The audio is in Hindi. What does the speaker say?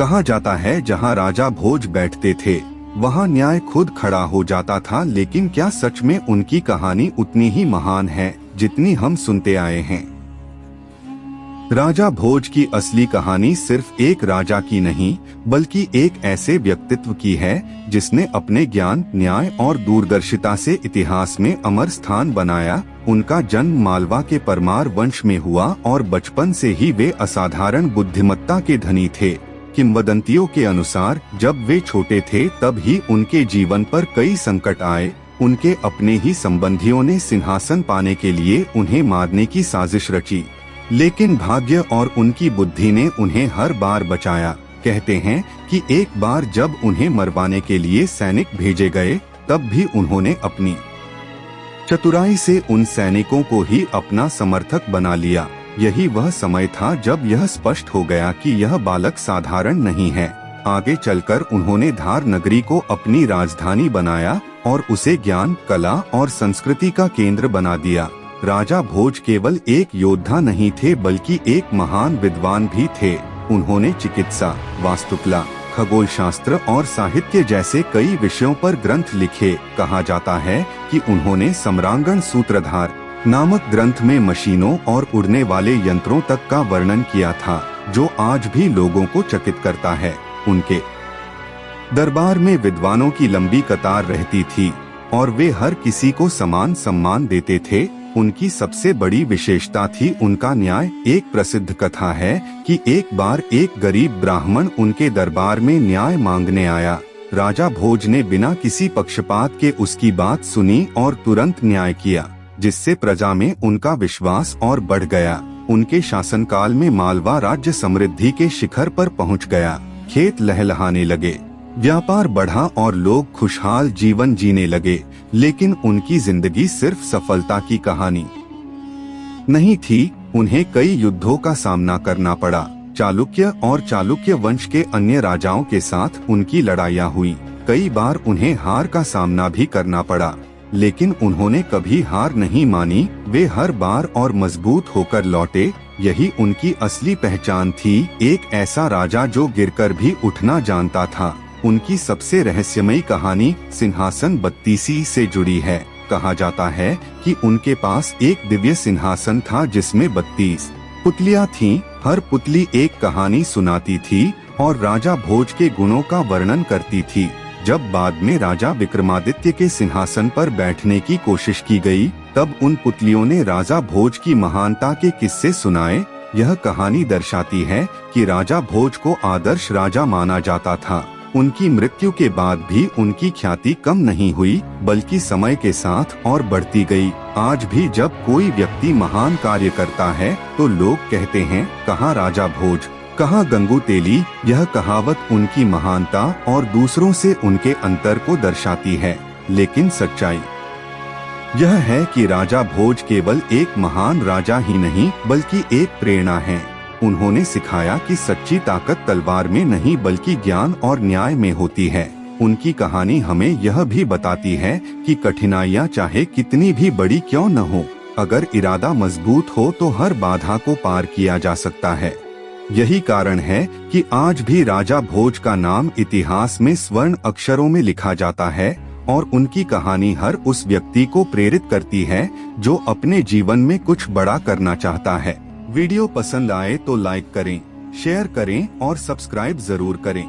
कहा जाता है जहाँ राजा भोज बैठते थे वहाँ न्याय खुद खड़ा हो जाता था। लेकिन क्या सच में उनकी कहानी उतनी ही महान है जितनी हम सुनते आए हैं? राजा भोज की असली कहानी सिर्फ एक राजा की नहीं बल्कि एक ऐसे व्यक्तित्व की है जिसने अपने ज्ञान, न्याय और दूरदर्शिता से इतिहास में अमर स्थान बनाया। उनका जन्म मालवा के परमार वंश में हुआ और बचपन से ही वे असाधारण बुद्धिमत्ता के धनी थे। किंवदंतियों के अनुसार जब वे छोटे थे तब ही उनके जीवन पर कई संकट आए। उनके अपने ही संबंधियों ने सिंहासन पाने के लिए उन्हें मारने की साजिश रची, लेकिन भाग्य और उनकी बुद्धि ने उन्हें हर बार बचाया। कहते हैं कि एक बार जब उन्हें मरवाने के लिए सैनिक भेजे गए तब भी उन्होंने अपनी चतुराई से उन सैनिकों को ही अपना समर्थक बना लिया। यही वह समय था जब यह स्पष्ट हो गया कि यह बालक साधारण नहीं है। आगे चलकर उन्होंने धार नगरी को अपनी राजधानी बनाया और उसे ज्ञान, कला और संस्कृति का केंद्र बना दिया। राजा भोज केवल एक योद्धा नहीं थे बल्कि एक महान विद्वान भी थे। उन्होंने चिकित्सा, वास्तुकला, खगोल शास्त्र और साहित्य जैसे कई विषयों पर ग्रंथ लिखे। कहा जाता है कि उन्होंने सम्रांगण सूत्रधार नामक ग्रंथ में मशीनों और उड़ने वाले यंत्रों तक का वर्णन किया था, जो आज भी लोगों को चकित करता है। उनके दरबार में विद्वानों की लंबी कतार रहती थी और वे हर किसी को समान सम्मान देते थे। उनकी सबसे बड़ी विशेषता थी उनका न्याय। एक प्रसिद्ध कथा है कि एक बार एक गरीब ब्राह्मण उनके दरबार में न्याय मांगने आया। राजा भोज ने बिना किसी पक्षपात के उसकी बात सुनी और तुरंत न्याय किया, जिससे प्रजा में उनका विश्वास और बढ़ गया। उनके शासनकाल में मालवा राज्य समृद्धि के शिखर पर पहुंच गया। खेत लहलहाने लगे, व्यापार बढ़ा और लोग खुशहाल जीवन जीने लगे। लेकिन उनकी जिंदगी सिर्फ सफलता की कहानी नहीं थी। उन्हें कई युद्धों का सामना करना पड़ा। चालुक्य और चालुक्य वंश के अन्य राजाओं के साथ उनकी लड़ाइयाँ हुई। कई बार उन्हें हार का सामना भी करना पड़ा, लेकिन उन्होंने कभी हार नहीं मानी। वे हर बार और मजबूत होकर लौटे। यही उनकी असली पहचान थी, एक ऐसा राजा जो गिरकर भी उठना जानता था। उनकी सबसे रहस्यमयी कहानी सिंहासन बत्तीसी से जुड़ी है। कहा जाता है कि उनके पास एक दिव्य सिंहासन था जिसमें 32 पुतलियां थीं। हर पुतली एक कहानी सुनाती थी और राजा भोज के गुणों का वर्णन करती थी। जब बाद में राजा विक्रमादित्य के सिंहासन पर बैठने की कोशिश की गई, तब उन पुतलियों ने राजा भोज की महानता के किस्से सुनाए। यह कहानी दर्शाती है कि राजा भोज को आदर्श राजा माना जाता था। उनकी मृत्यु के बाद भी उनकी ख्याति कम नहीं हुई, बल्कि समय के साथ और बढ़ती गई। आज भी जब कोई व्यक्ति महान कार्य करता है तो लोग कहते हैं, कहाँ राजा भोज, कहाँ गंगू तेली। यह कहावत उनकी महानता और दूसरों से उनके अंतर को दर्शाती है। लेकिन सच्चाई यह है कि राजा भोज केवल एक महान राजा ही नहीं बल्कि एक प्रेरणा है। उन्होंने सिखाया कि सच्ची ताकत तलवार में नहीं बल्कि ज्ञान और न्याय में होती है। उनकी कहानी हमें यह भी बताती है कि कठिनाइयाँ चाहे कितनी भी बड़ी क्यों न हो, अगर इरादा मजबूत हो तो हर बाधा को पार किया जा सकता है। यही कारण है कि आज भी राजा भोज का नाम इतिहास में स्वर्ण अक्षरों में लिखा जाता है और उनकी कहानी हर उस व्यक्ति को प्रेरित करती है जो अपने जीवन में कुछ बड़ा करना चाहता है। वीडियो पसंद आए तो लाइक करें, शेयर करें और सब्सक्राइब जरूर करें।